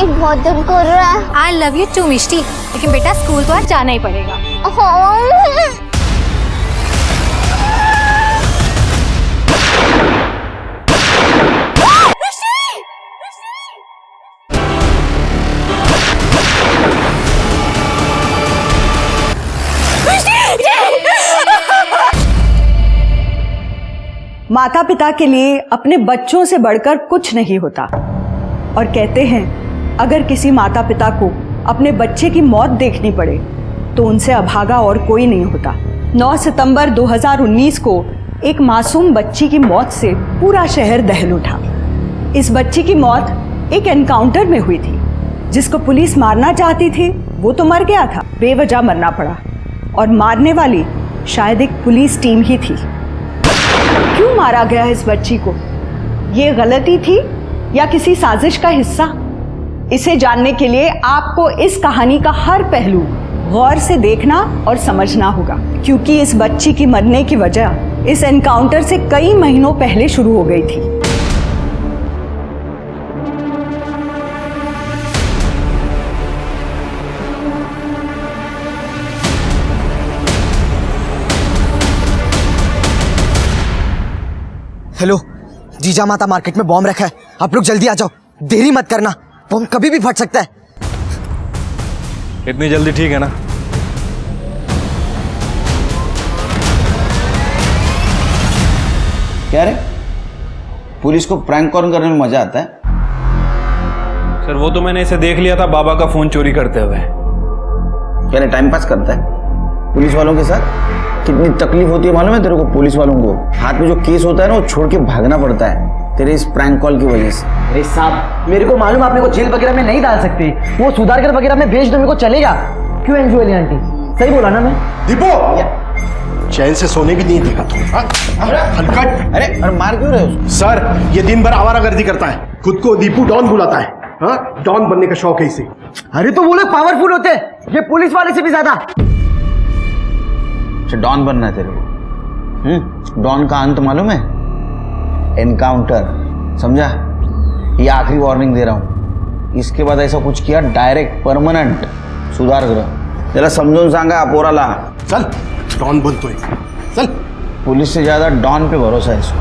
पेट बहुत दर्द कर रहा है। आई लव यू टू मिष्टी, लेकिन बेटा स्कूल तो आज जाना ही पड़ेगा। माता पिता के लिए अपने बच्चों से बढ़कर कुछ नहीं होता और कहते हैं अगर किसी माता पिता को अपने बच्चे की मौत देखनी पड़े तो उनसे अभागा और कोई नहीं होता। 9 सितंबर 2019 को एक मासूम बच्ची की मौत से पूरा शहर दहल उठा। इस बच्ची की मौत एक एनकाउंटर में हुई थी। जिसको पुलिस मारना चाहती थी वो तो मर गया था, बेवजह मरना पड़ा और मारने वाली शायद एक पुलिस टीम ही थी। क्यों मारा गया इस बच्ची को? ये गलती थी या किसी साजिश का हिस्सा? इसे जानने के लिए आपको इस कहानी का हर पहलू गौर से देखना और समझना होगा, क्योंकि इस बच्ची की मरने की वजह इस एनकाउंटर से कई महीनों पहले शुरू हो गई थी। हेलो, जीजा माता मार्केट में बॉम्ब रखा है, आप लोग जल्दी आ जाओ, देरी मत करना, बॉम्ब कभी भी फट सकता है। इतनी जल्दी ठीक है ना? क्या रे, पुलिस को प्रैंक कॉल करने में मजा आता है? सर वो तो मैंने इसे देख लिया था बाबा का फोन चोरी करते हुए। क्या रे, टाइम पास करता है पुलिस वालों के साथ? कितनी तकलीफ होती है मालूम है तेरे को? पुलिस वालों को हाथ में जो केस होता है ना वो छोड़ के भागना पड़ता है तेरे इस प्रैंक कॉल की वजह से। अरे साहब, मेरे को मालूम आप मेरे को जेल वगैरह में नहीं डाल सकते, वो सुधार कर वगैरह में भेज दो, मेरे को चलेगा। क्यों एंजुअली आंटी, सही बोला ना मैं? दीपू, चैन से सोने भी नहीं देगा तुम। हलकट। अरे मार क्यों रहे हो? सर, ये दिन भर आवारागर्दी करता है, खुद को दीपू डॉन बुलाता है। हाँ, डॉन बनने का शौक है इसे। अरे तो वो लोग पावरफुल होते हैं, ये पुलिस वाले से भी ज्यादा। डॉन बनना है तेरे को? डॉन का अंत मालूम है? एनकाउंटर, समझा? ये आखिरी वार्निंग दे रहा हूं, इसके बाद ऐसा कुछ किया डायरेक्ट परमानेंट सुधार करो। त्याला समजून सांगा पोराला। चल, डॉन बनतोय, चल। पुलिस से ज्यादा डॉन पे भरोसा है इसको।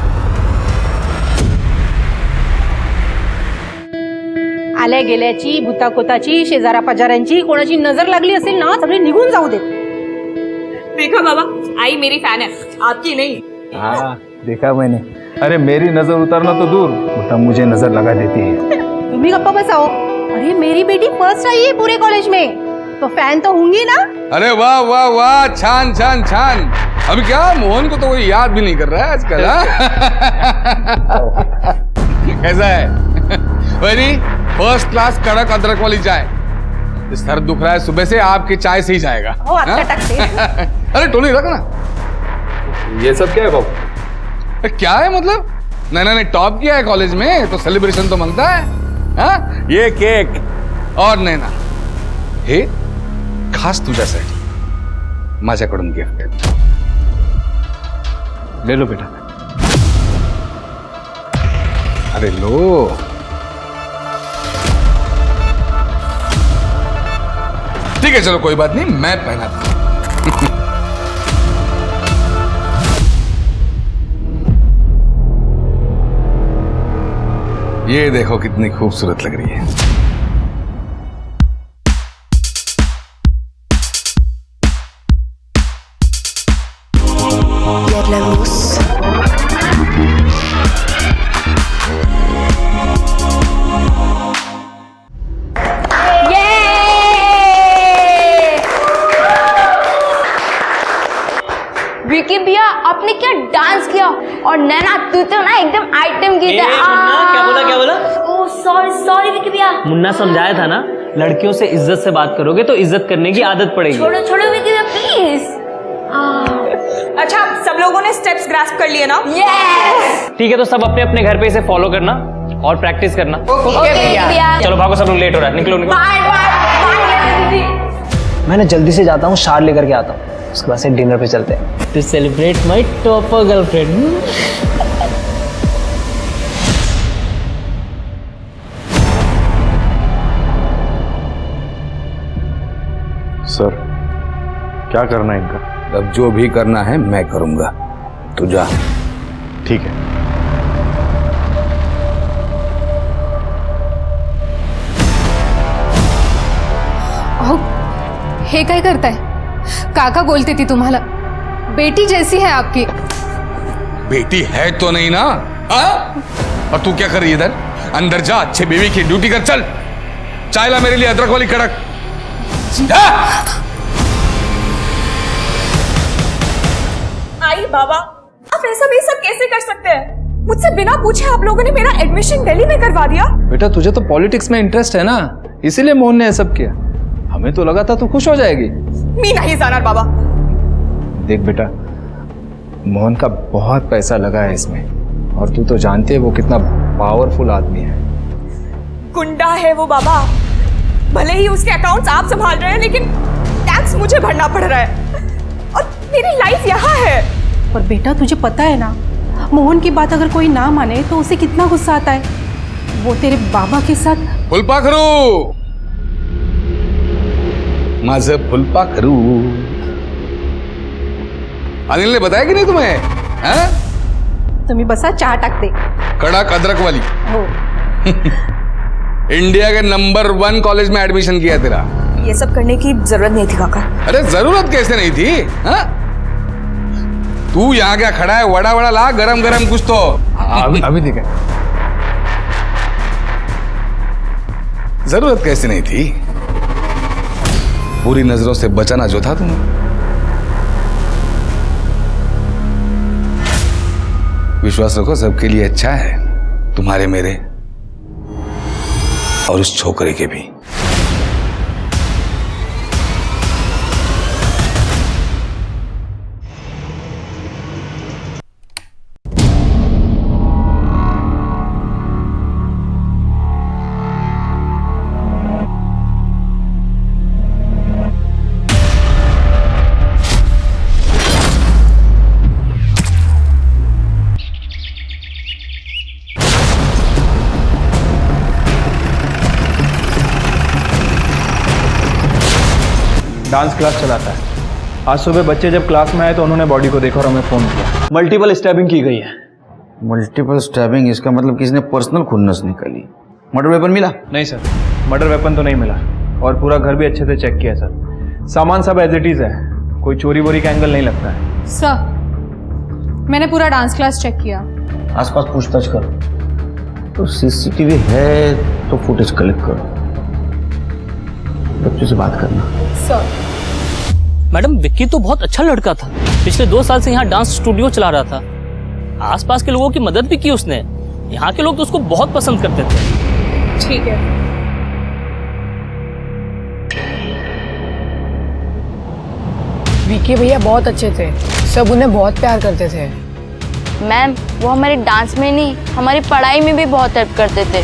आल्या गेल्याची, भूताकोताची, शेजारा पाजाऱ्यांची कोणाची नजर लागली असेल ना, सगळे निघून जाऊ देत। देखा बाबा, आई मेरी फैन है, आपकी नहीं। हाँ देखा मैंने। अरे मेरी नजर उतारना तो दूर, बेटा मुझे नजर लगा देती है। तुम भी गप्पा बसाओ। अरे मेरी बेटी फर्स्ट आई है पूरे कॉलेज में, तो फैन तो होंगी ना? अरे वाह वाह वाह, छान छान छान। अभी क्या मोहन को तो कोई याद भी नहीं कर रहा है आजकल। कैसा है? वेरी फर्स्ट क्लास कड़क अदरक वाली चाय। सर दुख रहा है सुबह से, आपकी चाय से ही जाएगा। अरे टोनी रख ना। ये सब क्या है बाबू? क्या है मतलब? नहीं टॉप किया है कॉलेज में तो सेलिब्रेशन तो बनता है। हाँ? ये केक और नैना हे खास तुझ्यासाठी माझ्याकडून गिफ्ट आहे। ले लो बेटा। अरे लो। ठीक है चलो कोई बात नहीं, मैं पहनाता हूं। ये देखो कितनी खूबसूरत लग रही है। विकी भैया आपने क्या डांस किया, और नैना तू तो ना एकदम आइटम की क्या बोला क्या बोला? ओह सॉरी विकी भैया। मुन्ना समझाया था ना, लड़कियों से इज्जत से बात करोगे तो इज्जत करने की आदत पड़ेगी। छोड़ो विकी भैया प्लीज। अच्छा सब लोगों ने स्टेप्स ग्रास्प कर लिए ना? यस। ठीक है तो सब अपने अपने घर पे इसे फॉलो करना और प्रैक्टिस करना। ओके भैया। चलो भागो, सब लोग लेट हो रहा है, निकलो। बाय। मैं जल्दी से जाता हूँ, शार लेकर के आता हूँ, उसके बाद से डिनर पे चलते हैं। To celebrate my topper girlfriend. Sir क्या करना है इनका? अब जो भी करना है मैं करूंगा, तू जा। ठीक है। अहो, हे काय करताय? काका बोलते थी तुम्हाला, बेटी जैसी है आपकी। बेटी है तो नहीं ना? और तू क्या कर रही है इधर? अंदर जा, अच्छे बीवी की ड्यूटी कर। चल चाय ला मेरे लिए, अदरक वाली कड़क। जा। आई बाबा, आप ऐसा भी सब कैसे कर सकते हैं? मुझसे बिना पूछे आप लोगों ने मेरा एडमिशन दिल्ली में करवा दिया। बेटा तुझे तो पॉलिटिक्स में इंटरेस्ट है ना, इसीलिए मोहन ने ये सब किया। हमें तो लगा था तू खुश हो जाएगी। मी नहीं जाणार बाबा। देख बेटा, मोहन का बहुत पैसा लगा है इसमें, और तू तो जानती है वो कितना पावरफुल आदमी है। गुंडा है वो बाबा। भले ही उसके अकाउंट्स आप संभाल रहे हैं, लेकिन टैक्स मुझे भरना पड़ रहा है और मेरी लाइफ यहाँ है। पर बेटा तुझे पता है ना, मोहन की बात अगर कोई ना माने तो उसे कितना गुस्सा आता है। वो तेरे बाबा के साथ फुलपाखरू, माझं फुलपाखरू। अनिल ने बताया कि नहीं तुम्हें? तुम्ही बसा, चहा टाकते। कड़क अदरक वाली। हो। इंडिया के नंबर 1 कॉलेज में एडमिशन किया तेरा। ये सब करने की जरूरत नहीं थी काका। अरे जरूरत कैसे नहीं थी? हाँ? तू यहाँ क्या खड़ा है? वड़ा वड़ा ला, गरम गरम कुछ तो। अभी दिखे। जरूरत कैसे नहीं थी? बुरी नजरों से बचाना जो था तुम्हें। विश्वास रखो, सबके लिए अच्छा है, तुम्हारे, मेरे और उस छोकरे के भी। डांस क्लास चलाता है। आज सुबह बच्चे जब क्लास में आए तो उन्होंने बॉडी को देखा और हमें फ़ोन किया। मल्टीपल स्टैबिंग की गई है। मल्टीपल स्टैबिंग, इसका मतलब किसी ने पर्सनल खुन्नस निकाली। मर्डर वेपन मिला? नहीं सर, मर्डर वेपन तो नहीं मिला, और पूरा घर भी अच्छे से चेक किया सर। सामान सब एज इट इज़ है, कोई चोरी वोरी का एंगल नहीं लगता है। सर, मैंने पूरा डांस क्लास चेक किया। आसपास पूछताछ करो, तो सीसीटीवी है तो फुटेज कलेक्ट करो, बच्चों से बात करना। सर, मैडम विक्की तो बहुत अच्छा लड़का था, पिछले 2 साल से यहाँ डांस स्टूडियो चला रहा था। आसपास के लोगों की मदद भी की उसने। यहाँ के लोग तो उसको बहुत पसंद करते थे। ठीक है। विक्की भैया बहुत अच्छे थे, सब उन्हें बहुत प्यार करते थे। मैम, वो हमारे डांस में नहीं, हमारी पढ़ाई में भी बहुत हेल्प करते थे।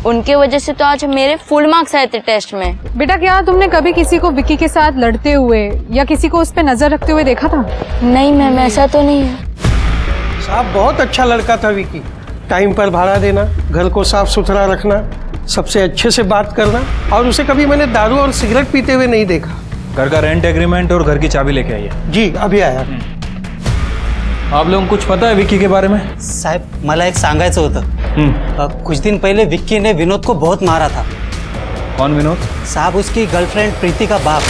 उनके वजह से तो आज मेरे फुल मार्क्स आए थे टेस्ट में। बेटा क्या तुमने कभी किसी को विक्की के साथ लड़ते हुए या किसी को उस पर नजर रखते हुए देखा था? नहीं मैम, ऐसा तो नहीं है। साहब बहुत अच्छा लड़का था विक्की। टाइम पर भाड़ा देना, घर को साफ सुथरा रखना, सबसे अच्छे से बात करना, और उसे कभी मैंने दारू और सिगरेट पीते हुए नहीं देखा। घर का रेंट एग्रीमेंट और घर की चाबी लेके आइए। जी अभी आया। आप लोगों को कुछ पता है विक्की के बारे में? साहेब मला एक सांगायचं होतं। कुछ दिन पहले विक्की ने विनोद को बहुत मारा था। कौन विनोद? साहब उसकी गर्लफ्रेंड प्रीति का बाप।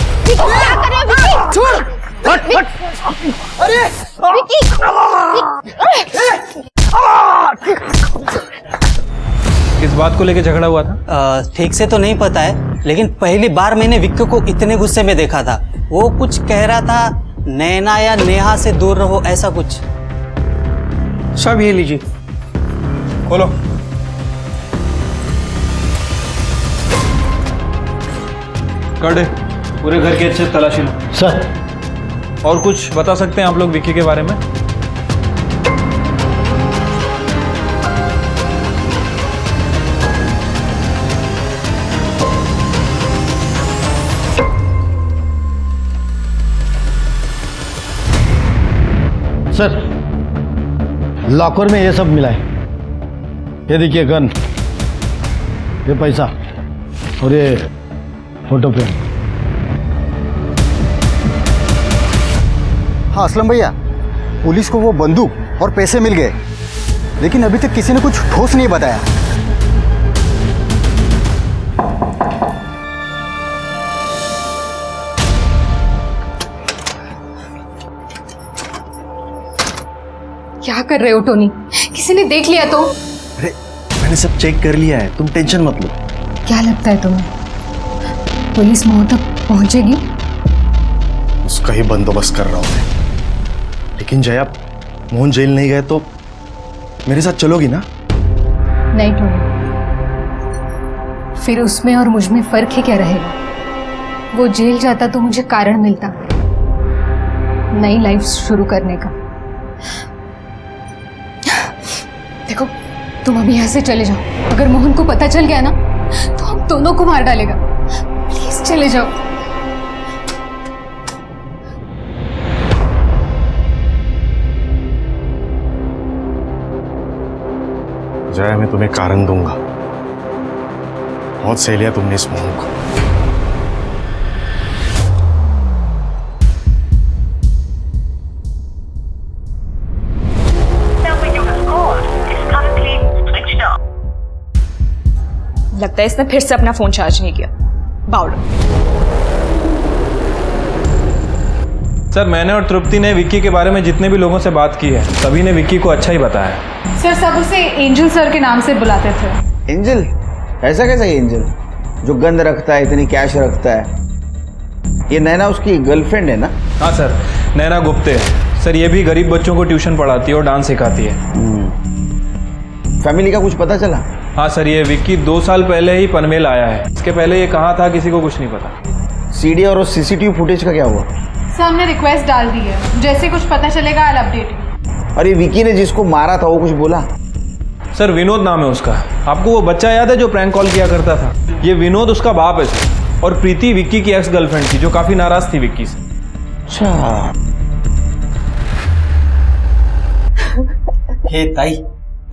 किस बात को लेके झगड़ा हुआ था? ठीक से तो नहीं पता है, लेकिन पहली बार मैंने विक्की को इतने गुस्से में देखा था। वो कुछ कह रहा था, नैना या नेहा से दूर रहो, ऐसा कुछ। सब ये लीजिए। खोलो। कर दे, पूरे घर की अच्छे तलाशी लो। सर, और कुछ बता सकते हैं आप लोग विक्की के बारे में? सर, लॉकर में ये सब मिला है। ये देखिए गन, ये पैसा और ये फोटो फ्रेम। हाँ असलम भैया, पुलिस को वो बंदूक और पैसे मिल गए, लेकिन अभी तक किसी ने कुछ ठोस नहीं बताया। क्या कर रहे हो टोनी? किसी ने देख लिया तो? अरे मैंने सब चेक कर लिया है, तुम टेंशन मत लो। क्या लगता है तुम्हें पुलिस मोहन तक पहुंचेगी? उसका ही बंदोबस्त कर रहा हूं मैं। लेकिन जया, मोहन जेल नहीं गए तो मेरे साथ चलोगी ना? नहीं टोनी, फिर उसमें और मुझ में फर्क ही क्या रहेगा? वो जेल जाता तो मुझे कारण मिलता नई लाइफ शुरू करने का। देखो, तुम अभी यहाँ से चले जाओ। अगर मोहन को पता चल गया ना तो हम दोनों को मार डालेगा। प्लीज चले जाओ। जया, मैं तुम्हें कारण दूंगा। बहुत सह लिया तुमने इस मोहन को। लगता है इसने फिर से अपना फोन चार्ज नहीं किया। बावड़ा। सर, मैंने और तृप्ति ने विक्की के बारे में जितने भी लोगों से बात की है, सभी ने विक्की को अच्छा ही बताया। सर, सब उसे एंजल सर के नाम से बुलाते थे। एंजल? ऐसा कैसा एंजल जो गंद रखता है, इतनी कैश रखता है? ये नैना उसकी गर्लफ्रेंड है ना? हाँ सर, नैना गुप्ते। सर, ये भी गरीब बच्चों को ट्यूशन पढ़ाती है और डांस सिखाती है। फैमिली का कुछ पता चला? हाँ सर, ये विक्की 2 साल पहले ही पनवेल आया है। इसके पहले ये कहाँ था किसी को कुछ नहीं पता। सीडी और सीसीटीवी फुटेज का क्या हुआ? सर, हमने रिक्वेस्ट डाल दी है, जैसे कुछ पता चलेगा आई अपडेट यू। अरे विक्की ने जिसको मारा था वो कुछ बोला? सर, विनोद नाम है उसका। आपको वो बच्चा याद है जो प्रैंक कॉल किया करता था? ये विनोद उसका बाप है सर। और प्रीति विक्की की एक्स गर्लफ्रेंड थी जो काफी नाराज थी विक्की से। अच्छा। हे ताई,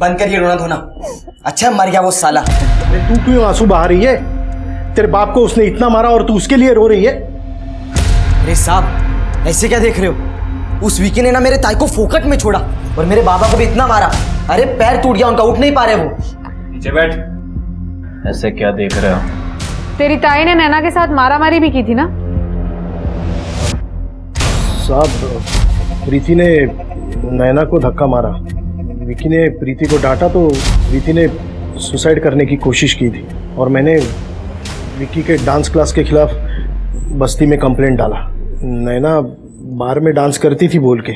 बंद करिए रोना धोना। अच्छा मर गया वो साला। अरे तू क्यों आंसू बहा रही है? तेरे बाप को उसने इतना मारा और तू उसके लिए रो रही है? अरे साहब, ऐसे क्या देख रहे हो? उस विकी ने ना मेरे ताई को फोकट में छोड़ा और मेरे बाबा को भी इतना मारा। अरे पैर टूट गया उनका, उठ नहीं पा रहे वो। नीचे बैठ। ऐसे क्या देख रहे हो? तेरी ताई ने नैना के साथ मारामारी भी की थी ना? साहब, प्रीति ने नैना को धक्का मारा। विकी ने प्रीति को डांटा तो प्रीति ने सुसाइड करने की कोशिश की थी और मैंने विकी के डांस क्लास के खिलाफ बस्ती में कंप्लेंट डाला। नैना बार में डांस करती थी बोल के।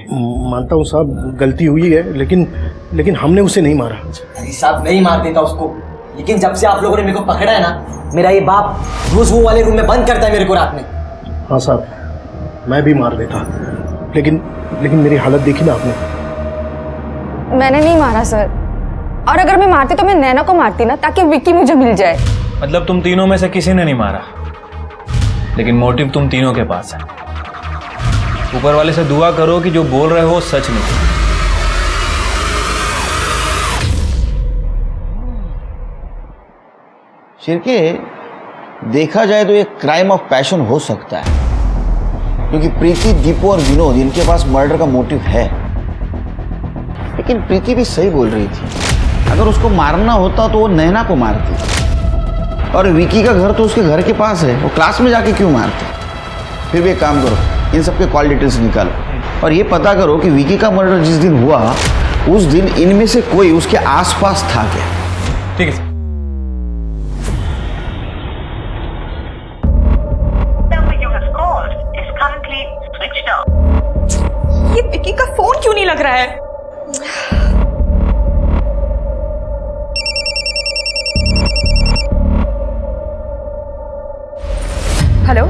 मानता हूँ साहब, गलती हुई है, लेकिन हमने उसे नहीं मारा। अरे साहब, नहीं मार देता उसको, लेकिन जब से आप लोगों ने मेरे को पकड़ा है ना, मेरा ये बाप रोज वो वाले रूम में बंद करता है मेरे को रात में। हाँ साहब, मैं भी मार देता, लेकिन मेरी हालत देखी ना आपने। मैंने नहीं मारा सर, और अगर मैं मारती तो मैं नैना को मारती ना, ताकि विक्की मुझे मिल जाए। मतलब तुम तीनों में से किसी ने नहीं मारा, लेकिन मोटिव तुम तीनों के पास है। ऊपर वाले से दुआ करो कि जो बोल रहे हो सच नहीं। शिरके, देखा जाए तो ये क्राइम ऑफ पैशन हो सकता है, क्योंकि प्रीति, दीपू और विनोद, इनके पास मर्डर का मोटिव है। लेकिन प्रीति भी सही बोल रही थी, अगर उसको मारना होता तो वो नैना को मारती। और विकी का घर तो उसके घर के पास है, वो क्लास में जाके क्यों मारते? फिर भी एक काम करो, इन सबके कॉल डिटेल्स निकालो और ये पता करो कि विकी का मर्डर जिस दिन हुआ उस दिन इनमें से कोई उसके आसपास था क्या। ठीक है सर। ये विक्की का फोन क्यों नहीं लग रहा है? हेलो,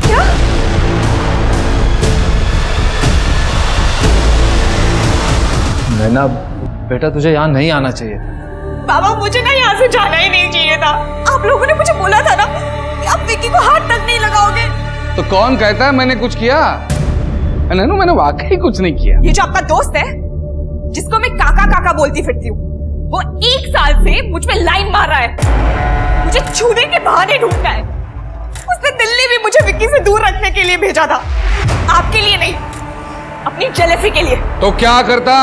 क्या? नैना बेटा, तुझे यहाँ नहीं आना चाहिए। बाबा, मुझे ना यहाँ से जाना ही नहीं चाहिए था। आप लोगों ने मुझे बोला था ना कि आप विक्की को हाथ तक नहीं लगाओगे। तो कौन कहता है मैंने कुछ किया? नैनू, मैंने वाकई कुछ नहीं किया। ये जो आपका दोस्त है, जिसको मैं काका काका बोलती फिरती हूँ, वो 1 साल से मुझ पे लाइन मार रहा है। मुझे छूने के बहाने ढूंढता है। उसने दिल्ली भी मुझे विक्की से दूर रखने के लिए भेजा था, आपके लिए नहीं, अपनी जेलसी के लिए। तो क्या करता?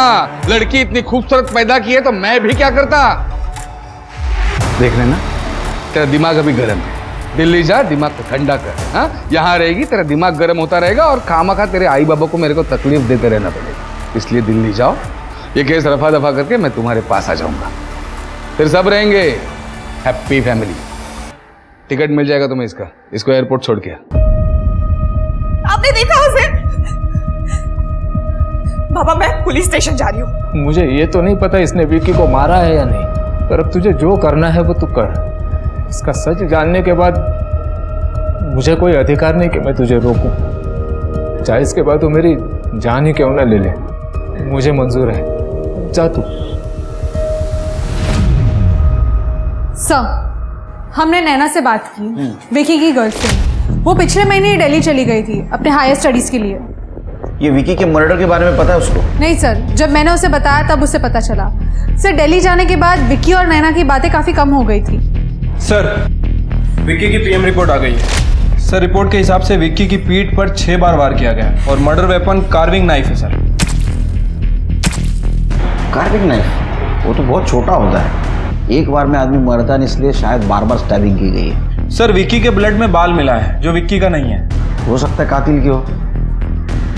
लड़की इतनी खूबसूरत पैदा की है तो मैं भी क्या करता? देख लेना, तेरा दिमाग अभी गर्म है। दिल्ली जा, दिमाग को ठंडा कर। हाँ, यहाँ रहेगी तेरा दिमाग गर्म होता रहेगा और खामखा तेरे आई बाबा को मेरे को तकलीफ देते रहना पड़ेगा। इसलिए दिल्ली जाओ, ये केस रफा दफा करके मैं तुम्हारे पास आ जाऊंगा, फिर सब रहेंगे हैप्पी फैमिली। टिकट मिल जाएगा तुम्हें इसका, इसको एयरपोर्ट छोड़ के। आपने देखा उसे? बाबा मैं पुलिस स्टेशन जा रही हूँ। मुझे ये तो नहीं पता इसने विक्की को मारा है या नहीं, पर अब तुझे जो करना है वो तू कर। इसका सच जानने के बाद मुझे कोई अधिकार नहीं कि मैं तुझे रोकूं, चाहे इसके बाद तू मेरी जान ही क्यों ना ले ले, मुझे मंजूर है। जा तू। सर, हमने नैना से बात की, विकी की गर्लफ्रेंड। वो पिछले महीने ही दिल्ली चली गई थी अपने हायर स्टडीज के लिए। ये विकी के मर्डर के बारे में पता है उसको? नहीं सर, जब मैंने उसे बताया तब उसे पता चला। सर, दिल्ली जाने के बाद विकी और नैना की बातें काफी कम हो गई थी। सर, विक्की की पीएम रिपोर्ट आ गई है। सर, रिपोर्ट के हिसाब से विक्की की पीठ पर 6 बार वार किया गया और मर्डर वेपन कार्विंग नाइफ है। Sir, carving knife? वो तो बहुत छोटा होता है, एक बार में आदमी मरता नहीं, इसलिए शायद बार बार स्टैबिंग की गई है। सर, विक्की के ब्लड में बाल मिला है जो विक्की का नहीं है। हो सकता है कातिल की हो।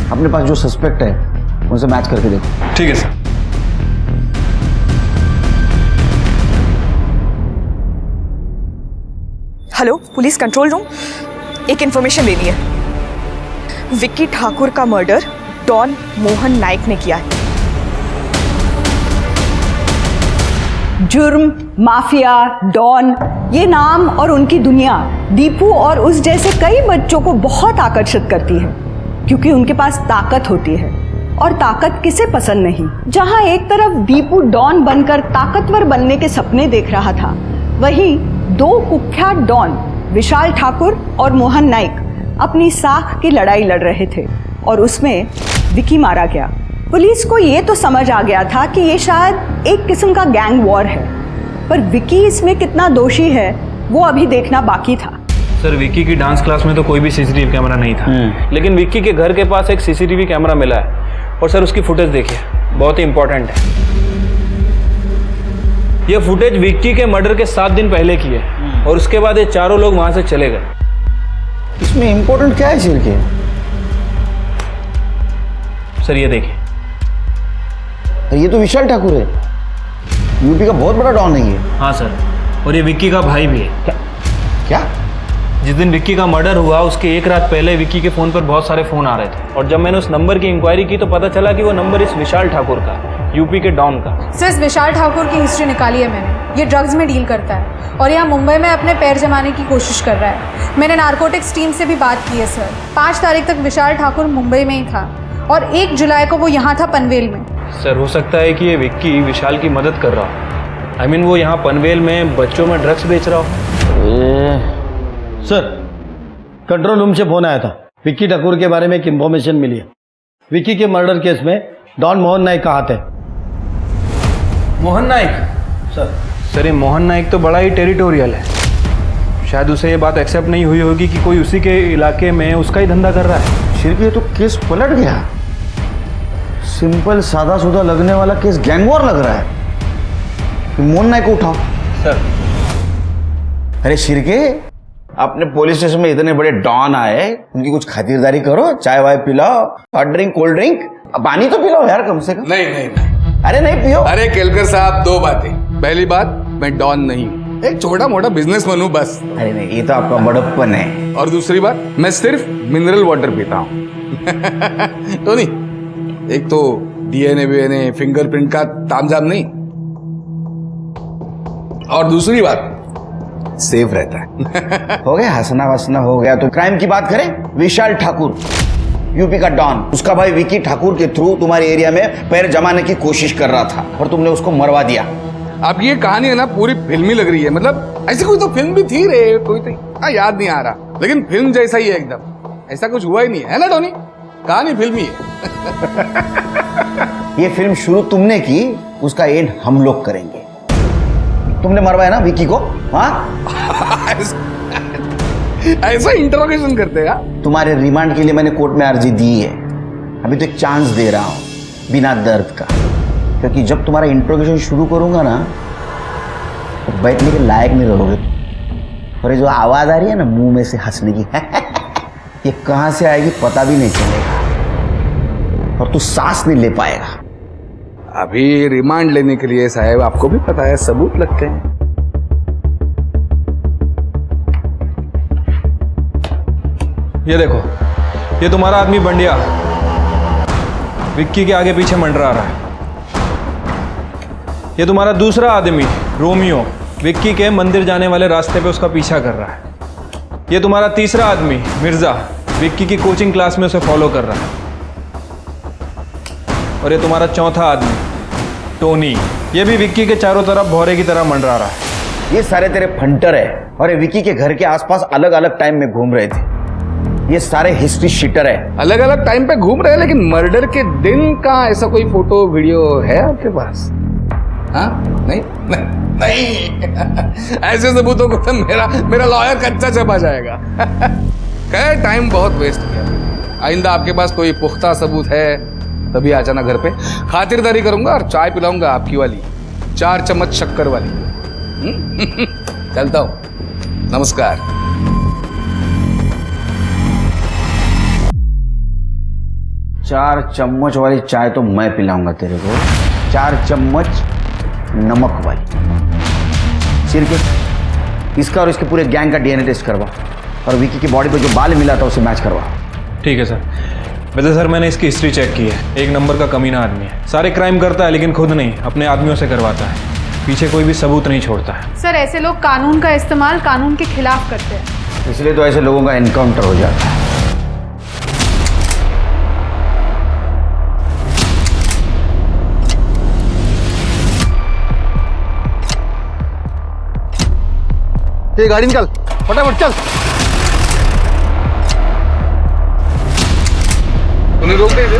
अपने पास जो सस्पेक्ट है उनसे मैच करके देखो। ठीक है sir. Hello, police control room, एक इंफॉर्मेशन लेनी है। विक्की ठाकुर का मर्डर डॉन मोहन नाइक ने किया है। जुर्म, माफिया, डॉन, ये नाम और उनकी दुनिया दीपू और उस जैसे कई बच्चों को बहुत आकर्षित करती है, क्योंकि उनके पास ताकत होती है, और ताकत किसे पसंद नहीं। जहां एक तरफ दीपू डॉन बनकर ताकतवर बनने के सपने देख रहा था, वहीं 2 कुख्यात डॉन विशाल ठाकुर और मोहन नाइक अपनी साख की लड़ाई लड़ रहे थे, और उसमें विकी मारा गया। पुलिस को ये तो समझ आ गया था कि ये शायद एक किस्म का गैंग वॉर है, पर विकी इसमें कितना दोषी है वो अभी देखना बाकी था। सर, विक्की की डांस क्लास में तो कोई भी सीसीटीवी कैमरा नहीं था, लेकिन विक्की के घर के पास एक सीसीटीवी कैमरा मिला है, और सर उसकी फुटेज देखिए, बहुत ही इंपॉर्टेंट है। यह फुटेज विक्की के मर्डर के 7 दिन पहले की है, और उसके बाद ये चारों लोग वहां से चले गए। इसमें इंपॉर्टेंट क्या है सिर के? सर ये देखिए, ये तो विशाल ठाकुर है, यूपी का बहुत बड़ा डॉन है ये। हाँ सर, और ये विक्की का भाई भी है। क्या? जिस दिन विक्की का मर्डर हुआ उसके 1 रात पहले विक्की के फ़ोन पर बहुत सारे फ़ोन आ रहे थे, और जब मैंने उस नंबर की इंक्वायरी की तो पता चला कि वो नंबर इस विशाल ठाकुर का, यूपी के डॉन का। सर, इस विशाल ठाकुर की हिस्ट्री निकाली है मैंने। ये ड्रग्स में डील करता है और यहाँ मुंबई में अपने पैर जमाने की कोशिश कर रहा है। मैंने नारकोटिक्स टीम से भी बात की है सर। 5 तारीख तक विशाल ठाकुर मुंबई में ही था, और 1 जुलाई को वो यहाँ था पनवेल में। सर, हो सकता है कि ये विक्की विशाल की मदद कर रहा हो। आई मीन वो यहाँ पनवेल में बच्चों में ड्रग्स बेच रहा हो। सर, कंट्रोल रूम से फोन आया था, विक्की ठाकुर के बारे में एक इंफॉर्मेशन मिली है। विक्की के मर्डर केस में डॉन मोहन नाइक का हाथ है। मोहन नाइक? सर, ये मोहन नाइक तो बड़ा ही टेरिटोरियल है, शायद उसे ये बात एक्सेप्ट नहीं हुई होगी कि कोई उसी के इलाके में उसका ही धंधा कर रहा है। सिर्फ ये तो केस पलट गया। सिंपल सादा सुधा लगने वाला केस गैंग वॉर लग रहा है। मोहन नाइक को उठाओ। सर, अरे शिरके, अपने पुलिस स्टेशन में इतने बड़े डॉन आए, उनकी कुछ खातिरदारी करो, चाय वाय पिलाओ, हॉट ड्रिंक, कोल्ड ड्रिंक, पानी तो पिलाओ यार कम से कम। नहीं नहीं नहीं। अरे नहीं पियो। अरे केलकर साहब, 2 बातें। पहली बात, मैं डॉन नहीं हूँ, एक छोटा मोटा बिजनेसमैन हूँ बस। अरे नहीं, ये तो आपका बड़प्पन है। और दूसरी बात, मैं सिर्फ मिनरल वाटर पीता हूँ। तो नहीं, एक तो डीएनए वीएनए फिंगरप्रिंट का तामझाम नहीं, और दूसरी बात सेफ रहता है। हो गया, हंसना वसना हो गया। तो क्राइम की बात करें, विशाल ठाकुर यूपी का डॉन, उसका भाई विक्की ठाकुर के थ्रू तुम्हारे एरिया में पैर जमाने की कोशिश कर रहा था और तुमने उसको मरवा दिया। आपकी ये कहानी है ना, पूरी फिल्मी लग रही है। मतलब ऐसी कोई तो फिल्म भी थी रे, कोई तो याद नहीं आ रहा, लेकिन फिल्म जैसा ही है एकदम। ऐसा कुछ हुआ ही नहीं है ना टोनी, कहानी फिल्मी है। ये फिल्म शुरू तुमने की, उसका एंड हम लोग करेंगे। तुमने मरवाया ना विक्की को? हाँ ऐसा इंटरोगेशन करते हैं? तुम्हारे रिमांड के लिए मैंने कोर्ट में अर्जी दी है। अभी तो एक चांस दे रहा हूँ बिना दर्द का, क्योंकि जब तुम्हारा इंट्रोगेशन शुरू करूंगा ना तो बैठने के लायक नहीं रहोगे तुम। और ये जो आवाज आ रही है ना मुंह में से हंसने की ये कहां से आएगी पता भी नहीं चलेगा और तू सांस नहीं ले पाएगा। अभी रिमांड लेने के लिए साहब आपको भी पता है सबूत लगते हैं। ये देखो, ये तुम्हारा आदमी बंडिया विक्की के आगे पीछे मंडरा रहा है। ये तुम्हारा दूसरा आदमी रोमियो विक्की के मंदिर जाने वाले रास्ते पे उसका पीछा कर रहा है। ये तुम्हारा तीसरा आदमी मिर्जा विक्की की कोचिंग क्लास में उसे फॉलो कर रहा है। और ये तुम्हारा चौथा आदमी टोनी, ये भी विक्की के चारों तरफ भौरे की तरह मंडरा रहा है। ये सारे तेरे फंटर है और ये विक्की के घर के आसपास अलग अलग टाइम में घूम रहे थे। ये सारे हिस्ट्री शीटर है। अलग अलग टाइम पे घूम रहे हैं, लेकिन मर्डर के दिन का ऐसा कोई फोटो वीडियो है आपके पास? हाँ? नहीं नहीं, नहीं। ऐसे सबूतों को तो मेरा लॉयर कच्चा चबा जाएगा। खैर टाइम बहुत वेस्ट किया। आइंदा आपके पास कोई पुख्ता सबूत है तभी आ जाना घर पे, खातिरदारी करूंगा और चाय पिलाऊंगा आपकी वाली 4 चम्मच शक्कर वाली। चलता हूं, नमस्कार। चार चम्मच वाली चाय तो मैं पिलाऊंगा तेरे को, 4 चम्मच नमक वाली। सिर्फ इसका और इसके पूरे गैंग का डीएनए टेस्ट करवा और विकी की बॉडी पे जो बाल मिला था उसे मैच करवा। ठीक है सर। वैसे सर मैंने इसकी हिस्ट्री चेक की है, 1 नंबर का कमीना आदमी है। सारे क्राइम करता है लेकिन खुद नहीं, अपने आदमियों से करवाता है। पीछे कोई भी सबूत नहीं छोड़ता है। सर ऐसे लोग कानून का इस्तेमाल कानून के खिलाफ करते हैं, इसलिए तो ऐसे लोगों का एनकाउंटर हो जाता है। ये गाड़ी निकाल, फटाफट चल। उन्हें रोक दे।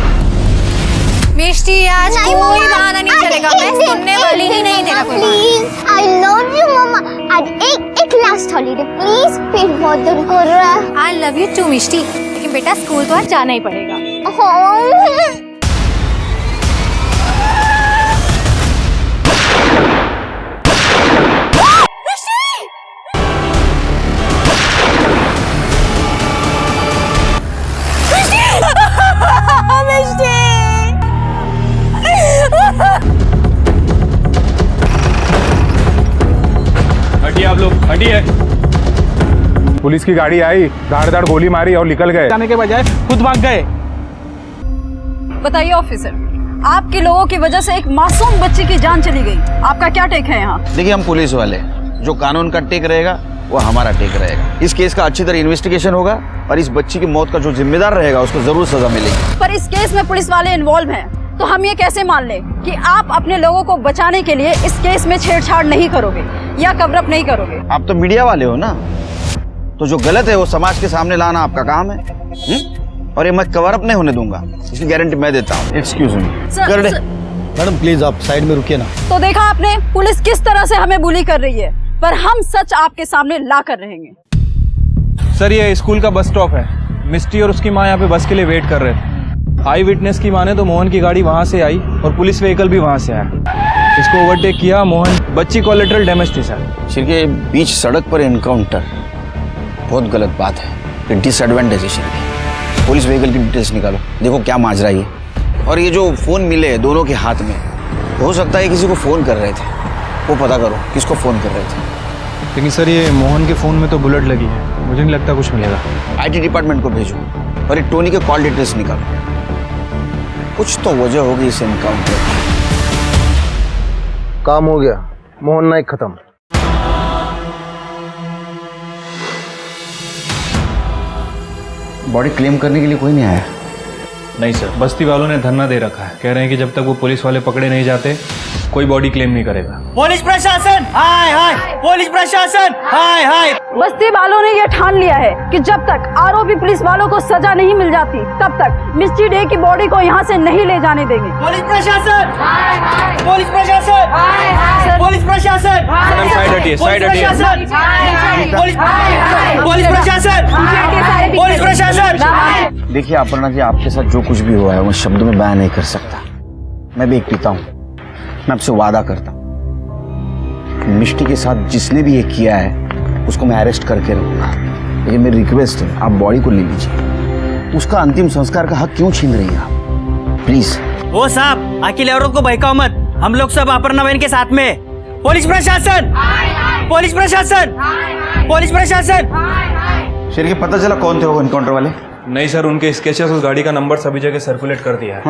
मिष्टी आज कोई बहाना नहीं चलेगा, मैं सुनने वाली ही नहीं तेरा कोई प्लीज। आई लव यू मम्मा। आज एक लास्ट हॉलीडे प्लीज, फिर बहुत दूर कर रहा है। आई लव यू टू मिष्टी, लेकिन बेटा स्कूल तो आज जाना ही पड़ेगा। हटिए आप लोग, हटिए। पुलिस की गाड़ी आई, धाड़ गोली मारी और निकल गए। जाने के बजाय खुद भाग गए। बताइए ऑफिसर, आपके लोगों की वजह से एक मासूम बच्ची की जान चली गई, आपका क्या टेक है यहाँ? देखिए हम पुलिस वाले, जो कानून का टेक रहेगा वो हमारा टेक रहेगा। इस केस का अच्छी तरह इन्वेस्टिगेशन होगा और इस बच्ची की मौत का जो जिम्मेदार रहेगा उसको जरूर सजा मिलेगी। पर इस केस में पुलिस वाले इन्वॉल्व हैं, तो हम ये कैसे मान लें कि आप अपने लोगों को बचाने के लिए इस केस में छेड़छाड़ नहीं करोगे या कवरअप नहीं करोगे? आप तो मीडिया वाले हो ना, तो जो गलत है वो समाज के सामने लाना आपका काम है। और ये मैं कवरअप नहीं होने दूंगा, इसकी गारंटी मैं देता हूँ। एक्सक्यूज मी मैडम प्लीज आप साइड में रुकिए ना। तो देखा आपने पुलिस किस तरह से हमें बुली कर रही है, पर हम सच आपके सामने ला कर रहेंगे। सर ये स्कूल का बस स्टॉप है, मिस्टी और उसकी माँ यहाँ पे बस के लिए वेट कर रहे थे। आई विटनेस की माने तो मोहन की गाड़ी वहाँ से आई और पुलिस व्हीकल भी वहाँ से आया। इसको ओवरटेक किया मोहन, बच्ची कोलेटरल डैमेज थी सर। शिरके बीच सड़क पर एनकाउंटर बहुत गलत बात है, ये डिसएडवांटेज है शिरके। पुलिस व्हीकल की डिटेल्स निकालो, देखो क्या माजरा ये। और ये जो फ़ोन मिले दोनों के हाथ में, हो सकता है किसी को फ़ोन कर रहे थे, वो पता करो किसको फ़ोन कर रहे थे। लेकिन सर ये मोहन के फ़ोन में तो बुलेट लगी है, मुझे नहीं लगता कुछ मिलेगा। IT डिपार्टमेंट को भेजो और ये टोनी के कॉल डिटेल्स निकालो, कुछ तो वजह होगी इस एनकाउंटर की। काम हो गया, मोहन नाइक खत्म। बॉडी क्लेम करने के लिए कोई नहीं आया? नहीं सर, बस्ती वालों ने धरना दे रखा है, कह रहे हैं कि जब तक वो पुलिस वाले पकड़े नहीं जाते कोई बॉडी क्लेम नहीं करेगा। पुलिस प्रशासन हाय हाय, पुलिस प्रशासन, हाय हाय। बस्ती वालों ने ये ठान लिया है कि जब तक आरोपी पुलिस वालों को सजा नहीं मिल जाती तब तक मिस्टी डे की बॉडी को यहाँ से नहीं ले जाने देंगे। पुलिस प्रशासन, पुलिस प्रशासन, पुलिस प्रशासन, मैडम साइड हटिए, साइड हटिए। पुलिस प्रशासन, पुलिस प्रशासन। देखिए अपर्णा जी, आपके साथ जो कुछ भी हुआ है वो शब्दों में बयान नहीं कर सकता। मैं भी एक पिता हूँ, मैं आपसे वादा करता हूँ मिष्टी के साथ जिसने भी ये किया है उसको मैं अरेस्ट करके रहूंगा। लेकिन मेरी रिक्वेस्ट है, आप बॉडी को ले लीजिए। उसका अंतिम संस्कार का हक क्यों छीन रही हैं आप? प्लीज। वो साहब, अकेले औरत को बहकाओ मत, हम लोग सब अपर्णा बहन के साथ में। पुलिस प्रशासन, पुलिस प्रशासन, पुलिस प्रशासन। शेर के पता चला कौन थे वो एनकाउंटर वाले? नहीं सर, उनके स्केचेस उस गाड़ी का नंबर सभी जगह सर्कुलेट कर दिया है।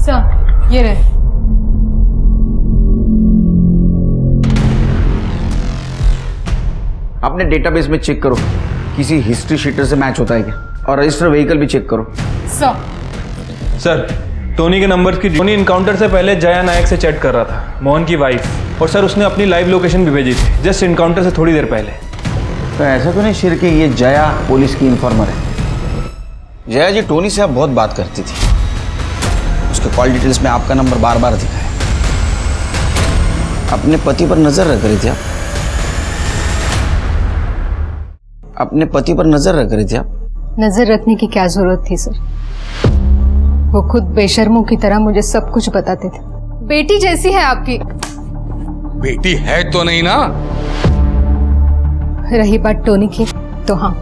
सर ये रहे। अपने डेटाबेस में चेक करो किसी हिस्ट्री शीटर से मैच होता है क्या, और रजिस्टर व्हीकल भी चेक करो। सर टोनी के नंबर की, टोनी इनकाउंटर से पहले जया नायक से चैट कर रहा था, मोहन की वाइफ। और सर उसने अपनी लाइव लोकेशन भी भेजी थी जस्ट इनकाउंटर से थोड़ी देर पहले। तो ऐसा तो नहीं शेर के ये जया पुलिस की इन्फॉर्मर है? जया जी टोनी से आप बहुत बात करती थी, उसके कॉल डिटेल्स में आपका नंबर बार बार दिखा है। अपने पति पर नजर रख रही थी आप? अपने पति पर नजर रख रही थी आप? नजर रखने की क्या जरूरत थी सर? वो खुद बेशर्मों की तरह मुझे सब कुछ बताते थे। बेटी जैसी है आपकी। बेटी है तो नहीं ना? रही बात टोनी की, तो हाँ,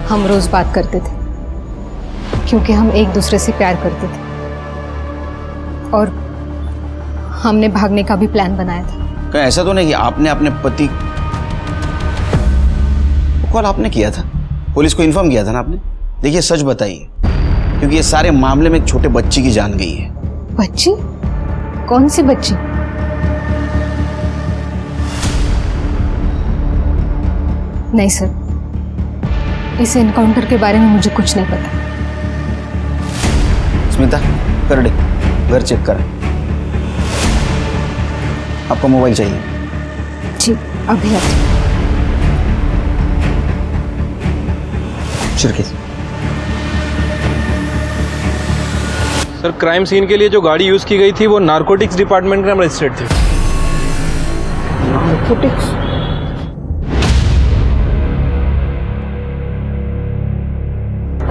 हम रोज बात करते थे क्योंकि हम एक दूसरे से प्यार करते थे और हमने भागने का भी प्लान बनाया था। क्या ऐसा तो नहीं कि आपने अपने पति कॉल आपने किया था, पुलिस को इन्फॉर्म किया था ना आपने? देखिए सच बताइए, क्योंकि ये सारे मामले में एक छोटे बच्ची की जान गई है। बच्ची? कौन सी बच्ची? नहीं सर, इस एनकाउंटर के बारे में मुझे कुछ नहीं पता। स्मिता कर दे, घर चेक कर। आपका मोबाइल चाहिए? जी अभी आते। सर क्राइम सीन के लिए जो गाड़ी यूज की गई थी वो नारकोटिक्स डिपार्टमेंट में रजिस्टर्ड थी। नारकोटिक्स?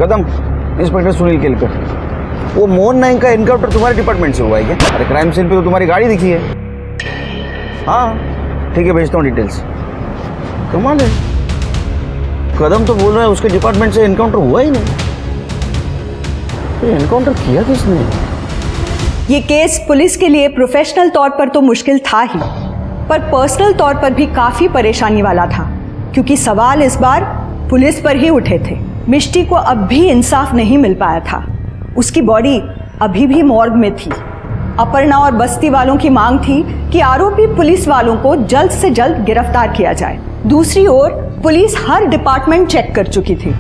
कदम, इंस्पेक्टर सुनील केलकर, वो मोहन नाइक का एनकाउंटर तुम्हारे डिपार्टमेंट से हुआ है क्या? अरे क्राइम सीन पे तो तुम्हारी गाड़ी दिखी है। हाँ ठीक है, भेजता हूँ डिटेल्स। कमाल है, कदम तो बोल रहा है उसके डिपार्टमेंट से एनकाउंटर हुआ ही नहीं। तो एनकाउंटर किया किसने? ये केस पुलिस के लिए प्रोफेशनल तौर पर तो मुश्किल था ही, पर पर्सनल तौर पर भी काफी परेशानी वाला था, क्योंकि सवाल इस बार पुलिस पर ही उठे थे। मिष्टी को अब भी इंसाफ नहीं मिल पाया था, उसकी बॉडी अभी भी मॉर्ग में थी। अपर्णा और बस्ती वालों की मांग थी कि आरोपी पुलिस वालों को जल्द से जल्द गिरफ्तार किया जाए। दूसरी ओर पुलिस हर डिपार्टमेंट चेक कर चुकी थी।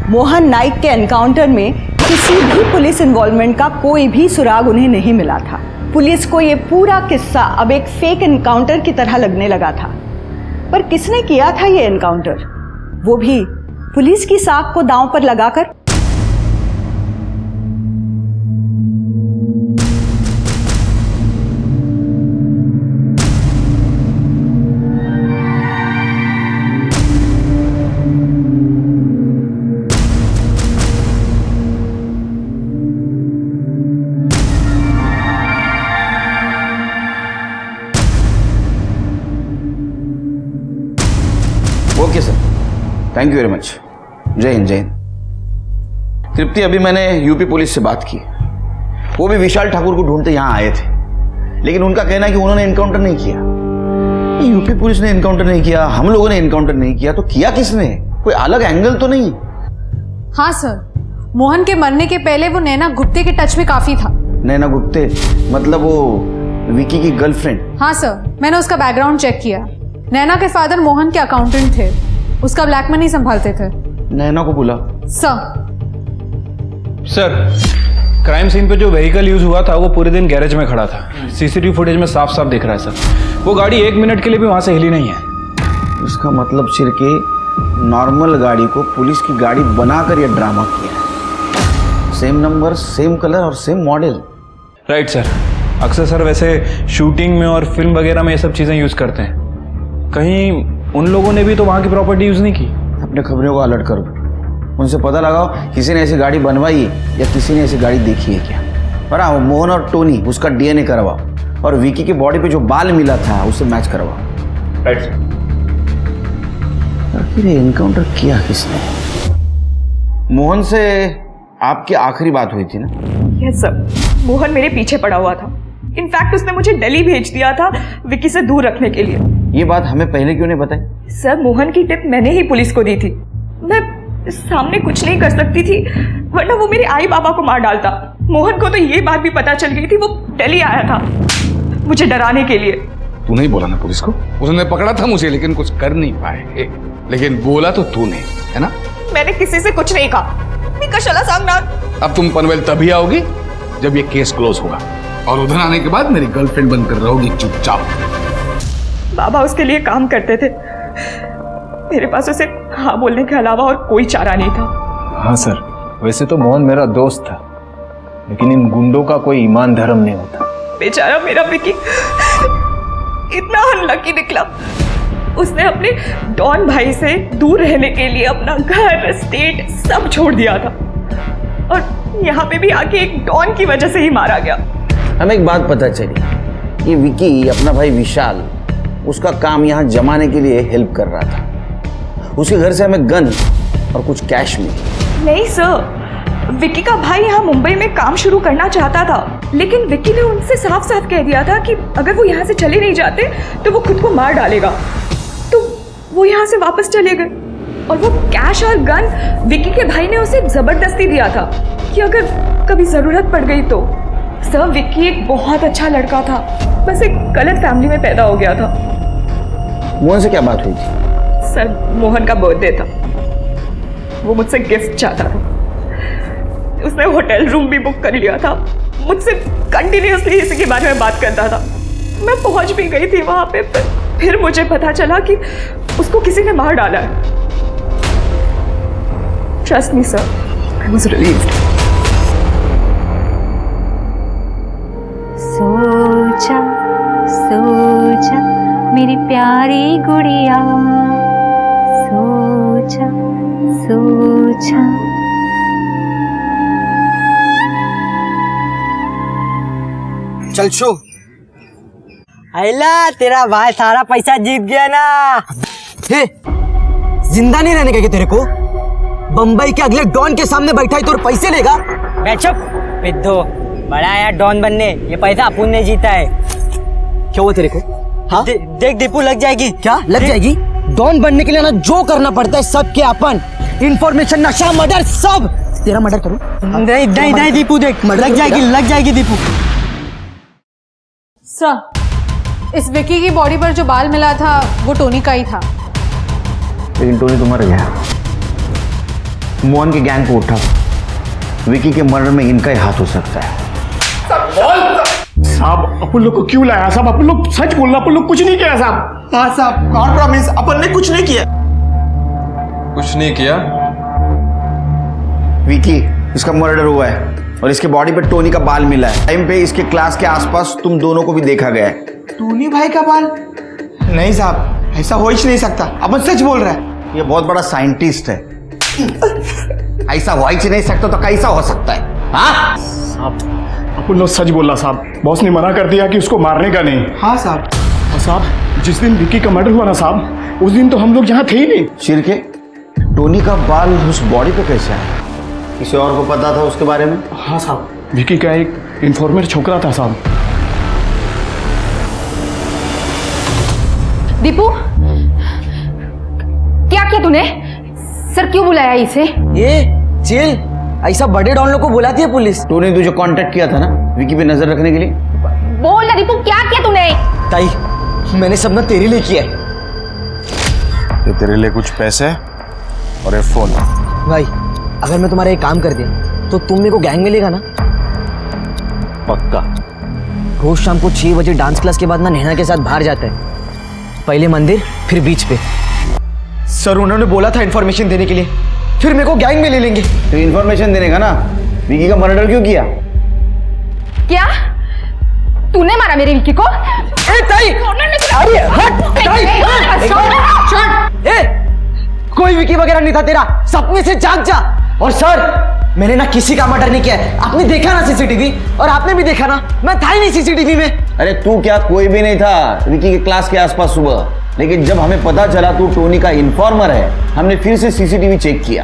मोहन नाइक के एनकाउंटर में किसी भी पुलिस इन्वॉल्वमेंट का कोई भी सुराग उन्हें नहीं मिला था। पुलिस को ये पूरा किस्सा अब एक फेक एनकाउंटर की तरह लगने लगा था। पर किसने किया था ये एनकाउंटर, वो भी पुलिस की साख को दांव पर लगाकर? Okay sir, thank you very much. जय हिंद, जय हिंद। तृप्ति, अभी मैंने यूपी पुलिस से बात की, वो भी विशाल ठाकुर को ढूंढते यहाँ आए थे, लेकिन उनका कहना है कि उन्होंने एनकाउंटर नहीं किया। यूपी पुलिस ने एनकाउंटर नहीं किया, हम लोगों ने एनकाउंटर नहीं किया, तो किया किसने? कोई अलग एंगल तो नहीं? हाँ सर, मोहन के मरने के पहले वो नैना गुप्ते के टच में काफी था। नैना गुप्ते मतलब वो विकी की गर्लफ्रेंड? हाँ सर, मैंने उसका बैकग्राउंड चेक किया। नैना के फादर मोहन के अकाउंटेंट थे, उसका ब्लैक मनी संभालते थे। नैना को बुला। सर क्राइम सीन पे जो व्हीकल यूज हुआ था वो पूरे दिन गैरेज में खड़ा था। सीसीटीवी फुटेज में साफ साफ दिख रहा है सर। वो गाड़ी 1 मिनट के लिए भी वहां से हिली नहीं है। इसका मतलब छिड़के नॉर्मल गाड़ी को पुलिस की गाड़ी बनाकर यह ड्रामा किया है। सेम नंबर, सेम कलर और सेम मॉडल। Right sir. अक्सर सर वैसे शूटिंग में और फिल्म वगैरह में ये सब चीज़ें यूज़ करते हैं। कहीं उन लोगों ने भी तो वहाँ की प्रॉपर्टी यूज़ नहीं की। अपने खबरों को अलर्ट कर दो, उनसे पता लगाओ किसी ने ऐसी गाड़ी बनवाई है या किसी ने ऐसी गाड़ी देखी है क्या। और हाँ, मोहन और टोनी उसका डीएनए करवाओ और विकी की बॉडी पे जो बाल मिला था उससे मैच करवाओ। Right sir. आखिर ये एनकाउंटर किया किसने? मोहन से आपकी आखिरी बात हुई थी ना? यस सर, मोहन मेरे पीछे पड़ा हुआ था। इनफैक्ट उसने मुझे दिल्ली भेज दिया था विकी से दूर रखने के लिए। ये बात हमें पहले क्यों नहीं बताई? सर, मोहन की टिप मैंने ही पुलिस को दी थी। मैं सामने कुछ नहीं कर सकती थी, वरना वो मेरे आई बाबा को मार डालता। मोहन को तो ये बात भी पता चल गई थी, वो दिल्ली आया था मुझे डराने के लिए। तू नहीं बोला ना पुलिस को? उसने पकड़ा था मुझे लेकिन कुछ कर नहीं पाए। लेकिन बोला तो तूने, है ना? मैंने किसी से कुछ नहीं कहा। मी कशाला सांगणार? अब तुम पनवेल तभी आओगी जब ये केस क्लोज होगा, और उधर आने के बाद मेरी गर्लफ्रेंड बनकर रहोगी चुपचाप। बाबा उसके लिए काम करते थे। मेरे पास उसे हाँ बोलने के अलावा और कोई चारा नहीं था। हाँ सर, वैसे तो मोहन मेरा दोस्त था, लेकिन इन गुंडों का कोई ईमान धर्म नहीं होता। बेचारा मेरा विकी इतना अनलकी निकला। उसने अपने डॉन भाई से दूर रहने के लिए अपना घर, स्टेट सब छोड़ दिया था, और यहाँ पे भी आके एक डॉन की वजह से ही मारा गया। हमें एक बात पता चली, ये विकी अपना भाई विशाल उसका काम यहाँ जमाने के लिए हेल्प कर रहा था। उसके घर से हमें गन और कुछ कैश मिली। नहीं सर, विकी का भाई यहाँ मुंबई में काम शुरू करना चाहता था, लेकिन विकी ने उनसे साफ साफ कह दिया था कि अगर वो यहाँ से चले नहीं जाते तो वो खुद को मार डालेगा। तो वो यहाँ से वापस चले गए, और वो कैश और गन विकी के भाई ने उसे जबरदस्ती दिया था कि अगर कभी जरूरत पड़ गई तो। सर, विकी एक बहुत अच्छा लड़का था, बस एक गलत फैमिली में पैदा हो गया था। मोहन से क्या बात हुई थी? सर, मोहन का बर्थडे था, वो मुझसे गिफ्ट चाहता था। उसने होटल रूम भी बुक कर लिया था। मुझसे कंटिन्यूअसली इसी के बारे में बात करता था। मैं पहुंच भी गई थी वहां पे, फिर मुझे पता चला कि उसको किसी ने मार डाला है। Trust me sir, I was relieved. सोचा सोचा मेरी प्यारी गुड़िया, सोचा सोचा। चल शो। आइला, तेरा भाई सारा पैसा जीत गया ना। हे, जिंदा नहीं रहने का क्या तेरे को? बम्बई के अगले डॉन के सामने बैठा है तो और पैसे लेगा? चुप पिद्दो, बड़ा आया डॉन बनने, ये पैसा अपुन ने जीता है। क्या हुआ तेरे को? हाँ? देख दीपू, लग जाएगी। क्या लग जाएगी? डॉन बनने के लिए ना जो करना पड़ता है सबके अपन, इंफॉर्मेशन, नशा, मर्डर, सब। तेरा मर्डर करूं? नहीं नहीं नहीं दीपू, देख लग जाएगी दीपू। सर, इस विकी की बॉडी पर जो बाल मिला था वो टोनी का ही था। लेकिन टोनी तो मर गया। मोहन के गैंग को उठा, विकी के मर्डर में इनका ही हाथ हो सकता है। साहब, अपन लोग को क्यों लाया साहब? अपन लोग सच बोलना, अपन लोग कुछ नहीं किया साहब। हाँ साहब, गॉड प्रॉमिस, अपन ने कुछ नहीं किया। कुछ नहीं किया? विकी, इसका मर्डर हुआ है और इसके बॉडी पे टोनी का बाल मिला है। टाइम पे इसके क्लास के आसपास तुम दोनों को भी देखा गया है। टोनी भाई का बाल? नहीं साहब, ऐसा हो ही नहीं सकता। अपन सच बोल रहा है। ये बहुत बड़ा साइंटिस्ट है। ऐसा हो ही नहीं सकता तो कैसा हो सकता है? हाँ साहब, अपन लोग सच बोला साहब। बॉस ने मना कर दिया कि उसको मारने का नहीं। हाँ साहब। और साहब, जिस दिन विकी का मर्डर हुआ ना साहब, उस दिन तो हम लोग यहाँ थे ही नहीं। शिरके, टोनी का बाल उस बॉडी पे कैसे आया? किसी और को पता था उसके बारे में? हाँ साहब, विकी का एक इन्फॉर्मर छोकरा था साहब। दीपू, क्या किया तूने? सर, क्यों बुलाया इसे? ये जेल, ऐसा बड़े डॉन लोग को बुलाती है पुलिस। टोनी तुझे कांटेक्ट किया था ना विकी पे नजर रखने के लिए? बोल ना दीपू, क्या किया तूने? ताई, मैंने सब ना तेरे लिए किया है। ये तेरे लिए कुछ पैसे और एक फोन। भाई, अगर मैं तुम्हारा एक काम कर दिया तो तुम मेरे को गैंग में लेगा ना? पक्का। रोज शाम को 6 बजे डांस क्लास के बाद ना नैना के साथ बाहर जाता है, पहले मंदिर फिर बीच पे। सर उन्होंने बोला था इन्फॉर्मेशन देने के लिए, फिर मेरे को गैंग में ले लेंगे। तो इन्फॉर्मेशन देने का ना, विकी का मर्डर क्यों किया? क्या तूने मारा मेरी विक्की को? अरे हट कोई विकी वगैरह नहीं था तेरा, सपने से जाग जा। और सर मैंने ना किसी का मर्डर नहीं किया है, आपने देखा ना सीसीटीवी, और आपने भी देखा ना, मैं था ही नहीं सीसीटीवी में। अरे तू क्या, कोई भी नहीं था विकी के क्लास के आसपास सुबह, लेकिन जब हमें पता चला तू टोनी का इन्फॉर्मर है, हमने फिर से सीसीटीवी चेक किया।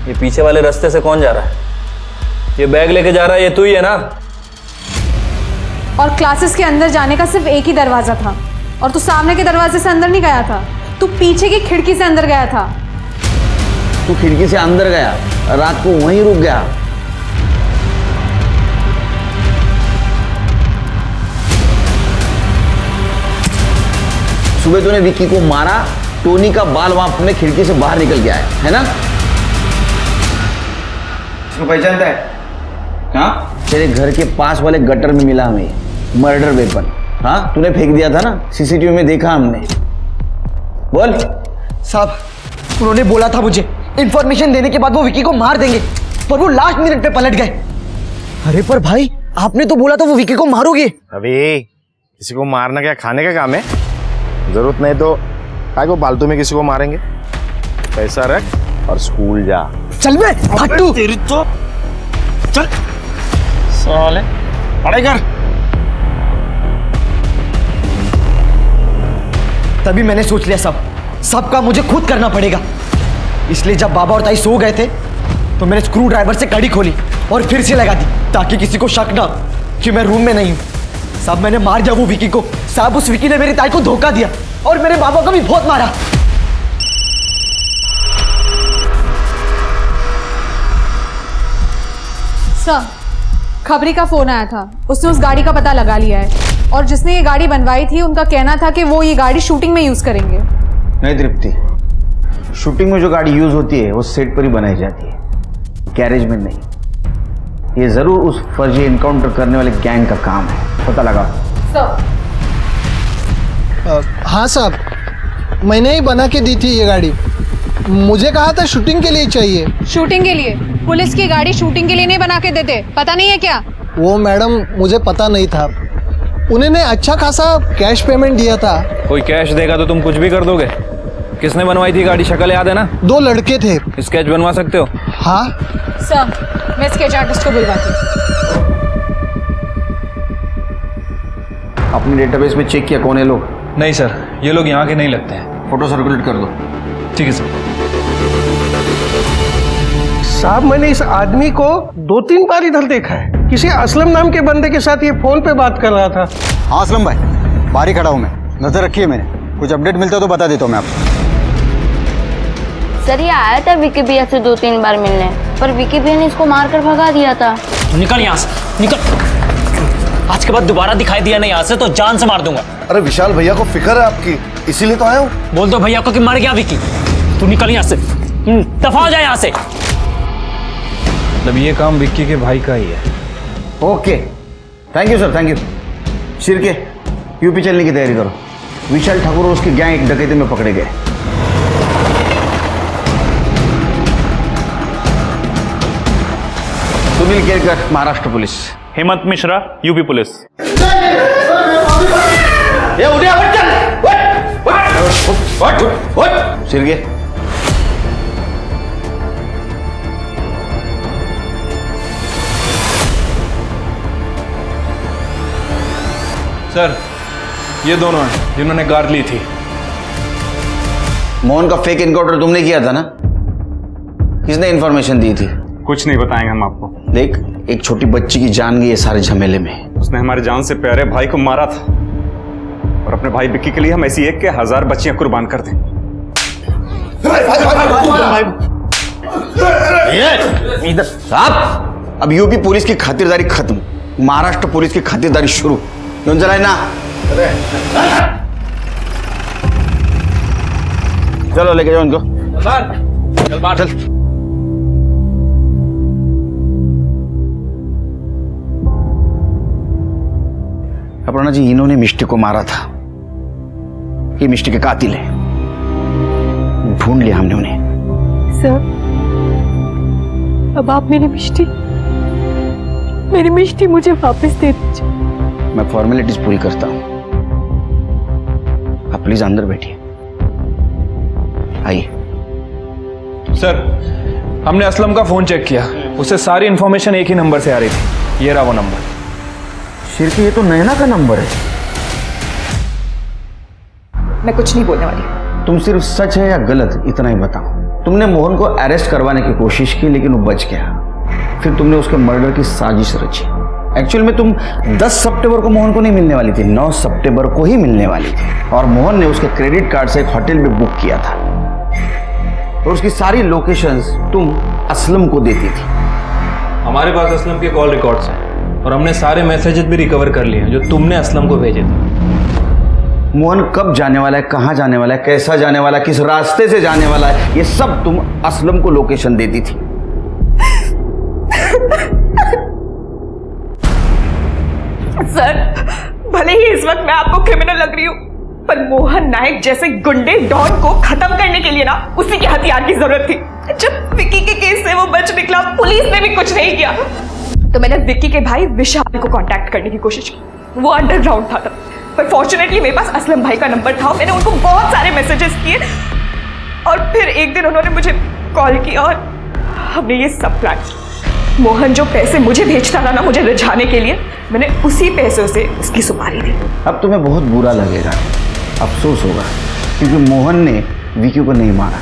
ये पीछे वाले रास्ते से कौन जा रहा है? ये बैग लेके जा रहा है, ये तू ही है ना? और क्लासेस के अंदर जाने का सिर्फ एक ही दरवाजा था, और तू सामने के दरवाजे से अंदर नहीं गया था, तू पीछे की खिड़की से अंदर गया था। तू खिड़की से अंदर गया, रात को वहीं रुक गया। सुबह तूने विक्की को मारा, टोनी का बाल वहां अपने खिड़की से बाहर निकल गया है ना? इसको पहचानता है? हाँ, तेरे घर के पास वाले गटर में मिला हमें मर्डर वेपन। हाँ, तूने फेंक दिया था ना, सीसीटीवी में देखा हमने। बोल। साहब उन्होंने बोला था मुझे इन्फॉर्मेशन देने के बाद वो विकी को मार देंगे, पर वो लास्ट मिनट पे पलट गए। अरे पर भाई आपने तो बोला था वो विकी को मारोगे। अबे किसी को मारना क्या खाने का काम है? जरूरत नहीं तो काय को फालतू में किसी को मारेंगे। पैसा रख और स्कूल जा। चल बे हट्टू। तेरी तो चल साले, पढ़ाई कर। तभी मैंने सोच लिया सब काम मुझे खुद करना पड़ेगा। इसलिए जब बाबा और ताई सो गए थे तो मैंने स्क्रू ड्राइवर से कड़ी खोली और फिर से लगा दी, ताकि किसी को शक ना कि मैं रूम में नहीं हूं। साहब मैंने मार दिया वो विकी को। साहब उस विकी ने मेरी ताई को धोखा दिया और मेरे बाबा को भी बहुत मारा। सर खबरी का फोन आया था, उसने उस गाड़ी का पता लगा लिया है, और जिसने ये गाड़ी बनवाई थी उनका कहना था कि वो ये गाड़ी शूटिंग में यूज करेंगे। नहीं तृप्ति, शूटिंग में जो गाड़ी यूज होती है वो सेट पर ही बनाई जाती है, गैरेज में नहीं। ये जरूर उस फर्जी एनकाउंटर करने वाले गैंग का काम है, पता लगा। हाँ साहब, मैंने ही बना के दी थी ये गाड़ी। मुझे कहा था शूटिंग के लिए चाहिए। शूटिंग के लिए? पुलिस की गाड़ी शूटिंग के लिए नहीं बना के देते, पता नहीं है क्या? वो मैडम मुझे पता नहीं था, उन्होंने अच्छा खासा कैश पेमेंट दिया था। कोई कैश देगा तो तुम कुछ भी कर दोगे? किसने बनवाई थी गाड़ी, शक्ल याद है ना? 2 लड़के थे। स्केच बनवा सकते हो? हाँ सर, मैं स्केच आर्टिस्ट को बुलवाती हूँ। अपने डेटाबेस में चेक किया कौन है लोग? नहीं सर, ये लोग यहाँ के नहीं लगते हैं। फोटो सर्कुलेट कर दो। ठीक है सर। साहब मैंने इस आदमी को 2-3 बार इधर देखा है। किसी असलम नाम के बंदे के साथ ये फोन पे बात कर रहा था। हाँ असलम भाई, बाहर ही खड़ा हूँ मैं, नजर रखिए मैंने, कुछ अपडेट मिलता है तो बता देता हूँ मैं आपको। सर ये आया था विकी भैया से 2-3 बार मिलने, पर विकी भैया ने इसको मारकर भगा दिया था। निकल यहाँ से, निकल। आज के बाद दोबारा दिखाई दिया नहीं यहाँ से तो जान से मार दूंगा। अरे विशाल भैया को फिक्र है आपकी, इसीलिए तो आया हूँ। बोल दो भैया को कि मर गया विकी। तू निकल यहाँ से, दफा हो जाए यहाँ से। मतलब ये काम विक्की के भाई का ही है। Okay, thank you sir, thank you. Shirke, UP चलने की तैयारी करो। विशाल ठाकुर और उसकी गैंग एक डकैती में पकड़े गए। Sunil Kerkar, Maharashtra police. Hemant Mishra, UP police. Shirke, sir ये दोनों हैं जिन्होंने कार ली थी। मोहन का फेक एनकाउंटर तुमने किया था ना? किसने इंफॉर्मेशन दी थी? कुछ नहीं बताएंगे हम आपको। देख, एक छोटी बच्ची की जान गई है सारे झमेले में। उसने हमारे जान से प्यारे भाई को मारा था, और अपने भाई विक्की के लिए हम ऐसी एक के 1000 बच्चियां कुर्बान कर दें। इधर साहब, अब यूपी पुलिस की खातिरदारी खत्म, महाराष्ट्र पुलिस की खातिरदारी शुरू। क्यों चलाए ना? चलो लेके जाओ इनको। चल बाहर चल। अपर्णा जी, इन्होंने मिष्टी को मारा था। ये मिष्टी के कातिल है। ढूंढ लिया हमने उन्हें। सर, अब आप मेरी मिष्टी मुझे वापस दे दीजिए। मैं फॉर्मेलिटीज पूरी करता हूं। आप प्लीज अंदर बैठिए। आइए। सर, हमने असलम का फोन चेक किया, उसे सारी इंफॉर्मेशन एक ही नंबर से आ रही थी। ये रहा वो नंबर। शिरकी, ये तो नैना का नंबर है। मैं कुछ नहीं बोलने वाली। तुम सिर्फ सच है या गलत इतना ही बताओ। तुमने मोहन को अरेस्ट करवाने की कोशिश की लेकिन वो बच गया। फिर तुमने उसके मर्डर की साजिश रची। एक्चुअल में तुम 10 सितंबर को मोहन को नहीं मिलने वाली थी, 9 सितंबर को ही मिलने वाली थी। और मोहन ने उसके क्रेडिट कार्ड से एक होटल में बुक किया था और उसकी सारी लोकेशंस तुम असलम को देती थी। हमारे पास असलम के कॉल रिकॉर्ड्स हैं और हमने सारे मैसेजेस भी रिकवर कर लिए हैं जो तुमने असलम को भेजे थे। मोहन कब जाने वाला है, कहाँ जाने वाला है, कैसा जाने वाला है, किस रास्ते से जाने वाला है, ये सब तुम असलम को लोकेशन देती थी। सर, भले ही इस वक्त मैं आपको क्रिमिनल लग रही हूँ, पर मोहन नायक जैसे गुंडे डॉन को खत्म करने के लिए ना उसी के हथियार की जरूरत थी। जब विक्की के केस से वो बच निकला, पुलिस ने भी कुछ नहीं किया, तो मैंने विक्की के भाई विशाल को कांटेक्ट करने की कोशिश की। वो अंडरग्राउंड था तब, पर फॉर्चुनेटली मेरे पास असलम भाई का नंबर था। मैंने उनको बहुत सारे मैसेजेस किए और फिर एक दिन उन्होंने मुझे कॉल किया और हमने ये सब प्लान किया। मोहन जो पैसे मुझे भेजता था ना मुझे रिझाने के लिए, मैंने उसी पैसों से उसकी सुपारी दी। अब तुम्हें बहुत बुरा लगेगा, अफसोस होगा, क्योंकि मोहन ने विक्की को नहीं मारा,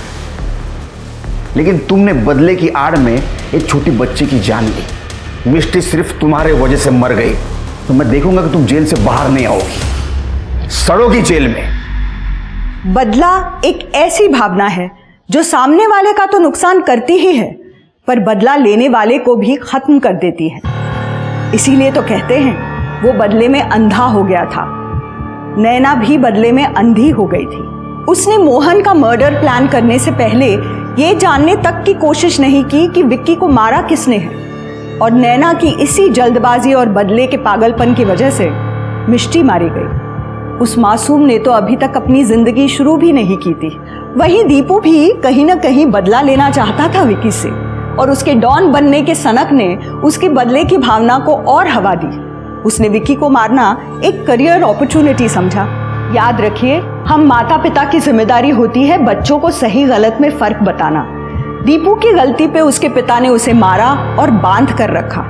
लेकिन तुमने बदले की आड़ में एक छोटी बच्ची की जान ली। मिष्टी सिर्फ तुम्हारे वजह से मर गई, तो मैं देखूंगा कि तुम जेल से बाहर नहीं आओगी, सड़ोगी जेल में। बदला एक ऐसी भावना है जो सामने वाले का तो नुकसान करती ही है, पर बदला लेने वाले को भी खत्म कर देती है। इसीलिए तो कहते हैं वो बदले में अंधा हो गया था। नैना भी बदले में अंधी हो गई थी। उसने मोहन का मर्डर प्लान करने से पहले ये जानने तक की कोशिश नहीं की कि विक्की को मारा किसने है, और नैना की इसी जल्दबाजी और बदले के पागलपन की वजह से मिष्टी मारी गई। उस मासूम ने तो अभी तक अपनी जिंदगी शुरू भी नहीं की थी। वहीं दीपू भी कहीं ना कहीं बदला लेना चाहता था विक्की से, और उसके डॉन बनने के सनक ने उसके बदले की भावना को और हवा दी। उसने विक्की को मारना एक करियर अपॉर्चुनिटी समझा। याद रखिए, हम माता पिता की जिम्मेदारी होती है बच्चों को सही गलत में फर्क बताना। दीपू की गलती पे उसके पिता ने उसे मारा और बांध कर रखा,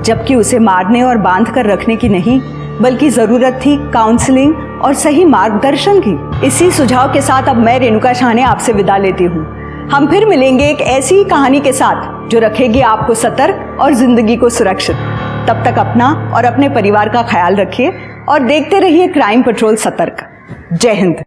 जबकि उसे मारने और बांध कर रखने की नहीं, बल्कि जरूरत थी काउंसलिंग और सही मार्गदर्शन की। इसी सुझाव के साथ अब मैं रेणुका शाहने आपसे विदा लेती हूँ। हम फिर मिलेंगे एक ऐसी कहानी के साथ जो रखेगी आपको सतर्क और जिंदगी को सुरक्षित। तब तक अपना और अपने परिवार का ख्याल रखिए और देखते रहिए क्राइम पेट्रोल सतर्क। जय हिंद।